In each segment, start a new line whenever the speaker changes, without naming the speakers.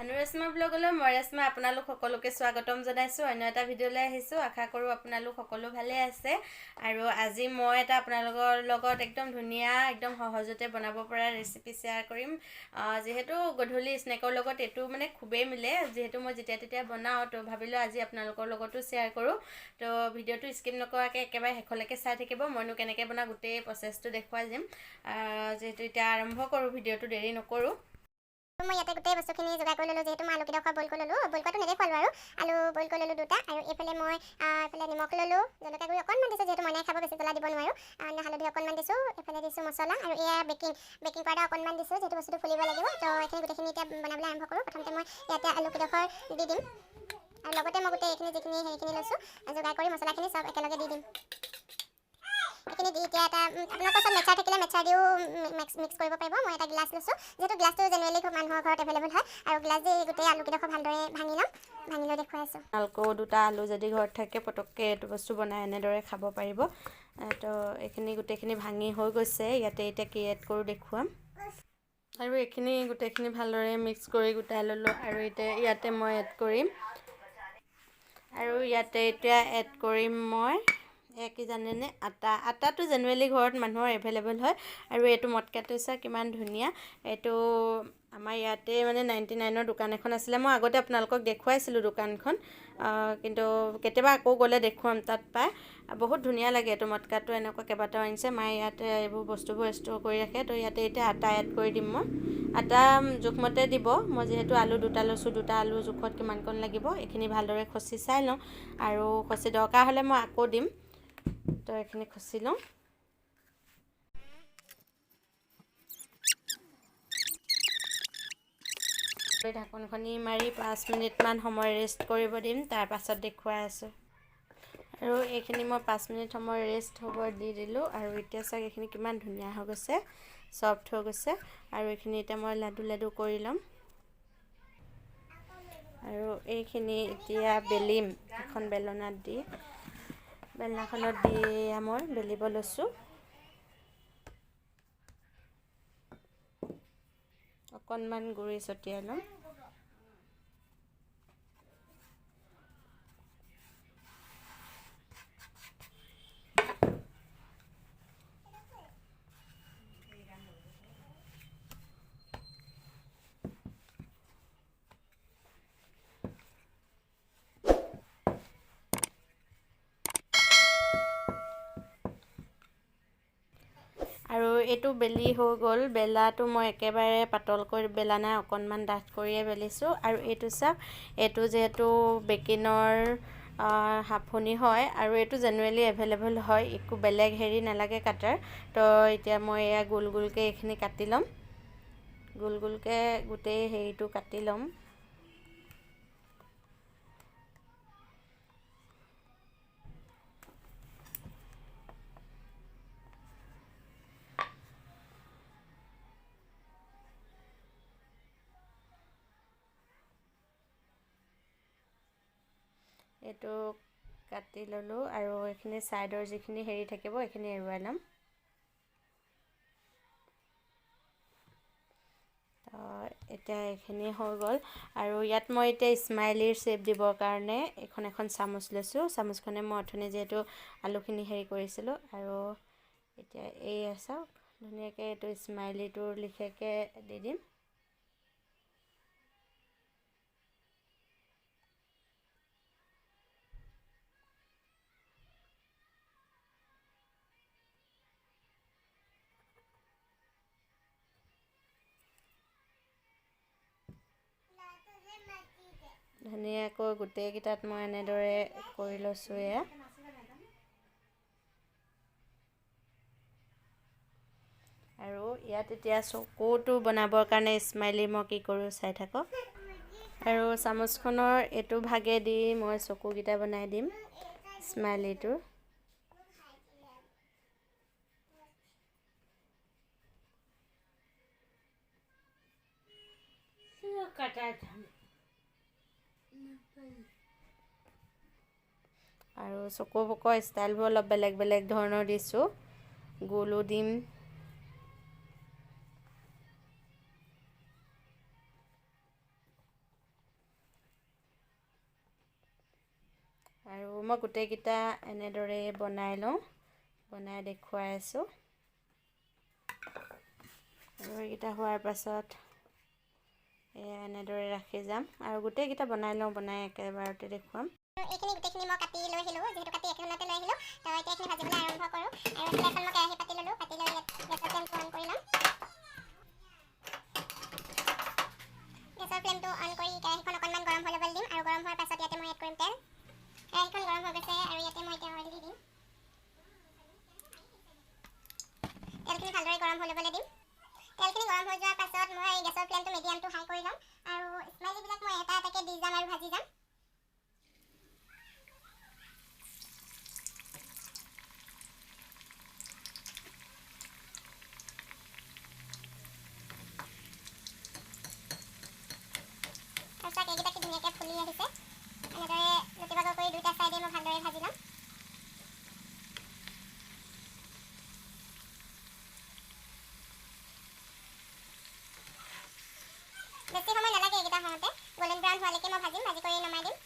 अनुरेश्मा ব্লগলৈ মই ৰেশ্মা আপোনালোক সকলোকে স্বাগতম জনাইছো। অন্য এটা ভিডিঅ'লৈ আহিছো। আশা কৰো আপোনালোক সকলো ভালে আছে। আৰু আজি মই এটা আপোনালোকৰ লগত একদম ধুনীয়া একদম সহজতে বনাব পৰা ৰেচিপি শেয়াৰ কৰিম। যেহেতু গধূলি স্নেকৰ লগত এটো মানে খুবেই মিলে, যেহেতু মই যেতিয়া তেতিয়া বনাও, তো ভাবিলো আজি আপোনালোকৰ লগতো শেয়াৰ কৰো। তো ভিডিঅ'টো স্কিপ নকৰাকৈ একেবাৰে শেষলৈকে চাই থাকিব। মইনো কেনেকৈ বনাও গোটেই প্ৰচেছটো দেখুৱাই দিম। যেহেতু এতিয়া আৰম্ভ কৰো, ভিডিঅ'টো দেৰি নকৰো।
মই ইয়াতে গোটেই বস্তুখিনি যোগাৰ কৰি ল'লোঁ। যিহেতু মই আলুকেইডোখৰ বইল কৰি ল'লোঁ, বইল কৰাটো নেদেখুৱালোঁ আৰু আলু বইল কৰি ল'লোঁ দুটা। আৰু এইফালে মই এইফালে নিমখ ল'লোঁ, জলকীয়া গুড়ি অকণমান দিছোঁ, যিহেতু মইনাই খাব, বেছি জ্বলা দিব নোৱাৰোঁ। হালধি অকণমান দিছোঁ, এইফালে দিছোঁ মছলা, আৰু এয়া বেকিং পাউডাৰ অকণমান দিছোঁ, যিহেতু বস্তুটো ফুলিব লাগিব। তো এইখিনি গোটেইখিনি এতিয়া বনাবলৈ আৰম্ভ কৰোঁ। প্ৰথমতে মই ইয়াতে আলুকেইডোখৰ দি দিম, আৰু লগতে মই গোটেই এইখিনি যিখিনি হেৰিখিনি লৈছোঁ যোগাৰ কৰি মছলাখিনি চব একেলগে দি দিম। এইখিনি দি এতিয়া এটা আপোনালোকৰ ওচৰত মেচাৰ থাকিলে মেচাৰ দিও মিক্স কৰিব পাৰিব। মই এটা গ্লাছ লৈছোঁ, যিহেতু গ্লাছটো জেনেৰেলি খুব মানুহৰ ঘৰত এভেইলেবল হয়। আৰু গ্লাছ দি গোটেই আলুকেইডোখৰ ভালদৰে ভাঙি লৈ দেখুৱাই আছোঁ।
আপোনালোকেও দুটা আলু যদি ঘৰত থাকে পটককৈ এইটো বস্তু বনাই এনেদৰে খাব পাৰিব। তো এইখিনি গোটেইখিনি ভাঙি হৈ গৈছে। ইয়াতে এতিয়া কি এড কৰোঁ দেখুৱাম। আৰু এইখিনি গোটেইখিনি ভালদৰে মিক্স কৰি গোটাই ল'লোঁ। আৰু এতিয়া ইয়াতে মই এড কৰিম, আৰু ইয়াতে এতিয়া এড কৰিম মই কি জানেনে, আটাটো জেনেৰেলি ঘৰত মানুহৰ এভেইলেবল হয়। আৰু এইটো মটকাটো চাওক কিমান ধুনীয়া। এইটো আমাৰ ইয়াতে মানে 99ৰ দোকান এখন আছিলে। মই আগতে আপোনালোকক দেখুৱাইছিলোঁ দোকানখন, কিন্তু কেতিয়াবা আকৌ গ'লে দেখুৱাম, তাত পায়। বহুত ধুনীয়া লাগে এইটো মটকাটো। এনেকুৱা কেইবাটাও আনিছে মায়ে। ইয়াতে এইবোৰ বস্তুবোৰ ষ্ট'ৰ কৰি ৰাখে। তো ইয়াতে এতিয়া আটা এড কৰি দিম মই। আটা জোখমতে দিব। মই যিহেতু আলু দুটা লৈছোঁ, দুটা আলু জোখত কিমানকণ লাগিব এইখিনি ভালদৰে খচি চাই লওঁ। আৰু খচি দৰকাৰ হ'লে মই আকৌ দিম। তো এইখিনি খচি লওঁ। ঢাকনখনি মাৰি 5 মিনিটমান সময় ৰেষ্ট কৰিব দিম। তাৰপাছত দেখুৱাই আছোঁ। আৰু এইখিনি মই 5 মিনিট সময় ৰেষ্ট হ'ব দি দিলোঁ। আৰু এতিয়া চাওক এইখিনি কিমান ধুনীয়া হৈ গৈছে, চফ্ট হৈ গৈছে। আৰু এইখিনি এতিয়া মই লাডু কৰি ল'ম। আৰু এইখিনি এতিয়া বেলিম এখন বেলনাখনত দি মই বেলিব লৈছোঁ। অকণমান গুড়ি ছটিয়াই ল'ম। আৰু এইটো বেলি হৈ গ'ল। বেলাটো মই একেবাৰে পাতলকৈ বেলা নাই, অকণমান ডাঠ কৰিয়ে বেলিছোঁ। আৰু এইটো চাওক, এইটো যিহেতু বেকিনৰ হাফনি হয়, আৰু এইটো জেনেৰেলি এভেইলেবল হয়, একো বেলেগ হেৰি নালাগে কাটাৰ। তো এতিয়া মই এয়া গোল গোলকৈ এইখিনি কাটি ল'ম। গোল গোলকৈ গোটেই হেৰিটো কাটি ল'ম। এইটো কাটি ল'লোঁ। আৰু এইখিনি ছাইডৰ যিখিনি হেৰি থাকিব এইখিনি এৰুৱাই ল'ম। এতিয়া এইখিনি হৈ গ'ল। আৰু ইয়াত মই এতিয়া স্মাইলিৰ শ্বেপ দিবৰ কাৰণে এখন চামুচ লৈছোঁ। চামুচখনে মই অথনি যিহেতু আলুখিনি হেৰি কৰিছিলোঁ। আৰু এতিয়া এই চাওক ধুনীয়াকৈ এইটো স্মাইলিটোৰ লিখিয়াকৈ দি দিম। ধুনীয়াকৈ গোটেইকেইটাত মই এনেদৰে কৰি লৈছোঁ। এয়া আৰু ইয়াত এতিয়া চকুটো বনাবৰ কাৰণে স্মাইলি মই কি কৰোঁ চাই থাকক। আৰু চামুচখনৰ এইটো ভাগেদি মই চকুকেইটা বনাই দিম স্মাইলিটোৰ। আৰু চকু পকৰ ষ্টাইলবোৰ অলপ বেলেগ বেলেগ ধৰণৰ দিছোঁ। গোলো দিম, আৰু মই গোটেইকেইটা এনেদৰে বনাই লওঁ, বনাই দেখুৱাই আছোঁ। আৰু এইকেইটা হোৱাৰ পাছত এনেদৰে ৰাখি যাম আৰু গোটেইকেইটা বনাই লওঁ, বনাই একেবাৰতে দেখুৱাম।
এইখিনি গোটেইখিনি মই কাটি লৈ আহিলোঁ, যিহেতু কাটি একেখনতে লৈ আহিলোঁ। তো এতিয়া এইখিনি ভাজিবলৈ আৰম্ভ কৰোঁ। আৰু এইফালে এখন মই কেৰাহী পাতি ল'লোঁ, পাতি লৈ গেছৰ ফ্লেমটো অন কৰি ল'ম। গেছৰ ফ্লেমটো অন কৰি কেৰাহীখন অকণমান গৰম হৈ ল'বলৈ দিম। আৰু গৰম হোৱাৰ পাছত ইয়াতে মই এড কৰিম তেল। কেৰাহীখন গৰম হৈ গৈছে আৰু ইয়াতে মই এতিয়া অইল দি দিম। তেলখিনি ভালদৰে গৰম হৈ ল'বলৈ দিম। তেলখিনি গৰম হৈ যোৱাৰ পাছত মই গেছৰ ফ্লেমটো মিডিয়াম টু হাই কৰি ল'ম। আৰু স্মাইলিবিলাক মই এটা এটাকৈ দি যাম আৰু ভাজি যাম। তাৰপিছত এইকেইটা কি ধুনীয়াকৈ ফুলি আহিছে। এনেদৰে লুটিবাগৰ কৰি দুইটা চাইডে মই ভালদৰে ভাজি ল'ম। বেছি সময় নালাগে এইকেইটা হওঁতে, গল্ডেন ব্ৰাউন হোৱালৈকে মই ভাজিম, ভাজি কৰি নমাই দিম।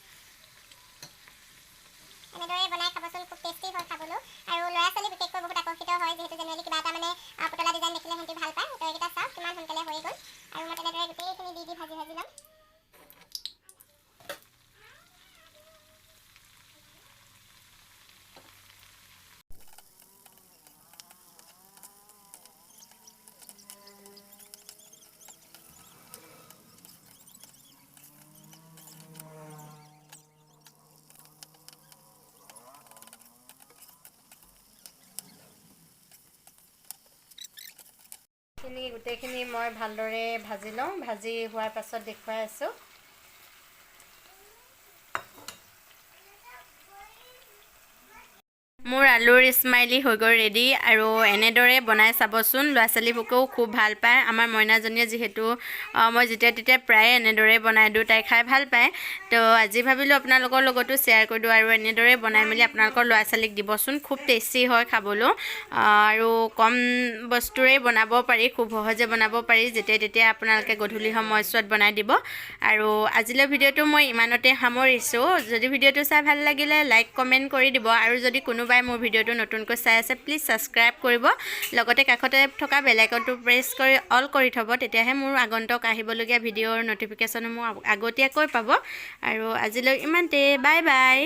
এনেদৰে বনাই খাবচোন, খুব টেষ্টি হয় খাবলৈ। আৰু ল'ৰা ছোৱালী বিশেষকৈ বহুত আকৰ্ষিত হয়, যিহেতু জেনেৰেলি কিবা এটা পুতলা ডিজাইন দেখিলে সিহঁতি ভাল পায়। তো এইকেইটা চাওক কিমান সোনকালে হৈ গ'ল। আৰু মই তেনেদৰে গোটেইখিনি দি ভাজি ল'ম।
গোটেইখিনি মই ভালদৰে ভাজি লওঁ, ভাজি হোৱাৰ পাছত দেখুৱাই আছোঁ। মোৰ আলুৰ স্মাইলি হৈ গ'ল ৰেডি। আৰু এনেদৰে বনাই চাবচোন, ল'ৰা ছোৱালীবোৰেও খুব ভাল পায়। আমাৰ মইনাজনীয়ে যিহেতু মই যেতিয়া তেতিয়া প্ৰায়ে এনেদৰে বনাই দিওঁ, তাই খাই ভাল পায়। তো আজি ভাবিলোঁ আপোনালোকৰ লগতো শ্বেয়াৰ কৰি দিওঁ। আৰু এনেদৰে বনাই মেলি আপোনালোকৰ ল'ৰা ছোৱালীক দিবচোন, খুব টেষ্টি হয় খাবলৈ। আৰু কম বস্তুৰেই বনাব পাৰি, খুব সহজে বনাব পাৰি। যেতিয়াই তেতিয়া আপোনালোকে গধূলি সময়ছোৱাত বনাই দিব। আৰু আজিলৈ ভিডিঅ'টো মই ইমানতে সামৰিছোঁ। যদি ভিডিঅ'টো চাই ভাল লাগিলে লাইক কমেণ্ট কৰি দিব। আৰু যদি কোনোবাই মোৰ ভিডিঅ'টো নতুনকৈ চাই আছে, প্লিজ ছাবস্ক্ৰাইব কৰিব। লগতে কাষতে থকা বেল আইকনটো প্ৰেছ কৰি অল কৰি থ'ব, তেতিয়াহে মোৰ আগন্তুক আহিবলগীয়া ভিডিঅ'ৰ ন'টিফিকেশ্যনসমূহ আগতীয়াকৈ পাব। আৰু আজিলৈ ইমানতে, বাই বাই।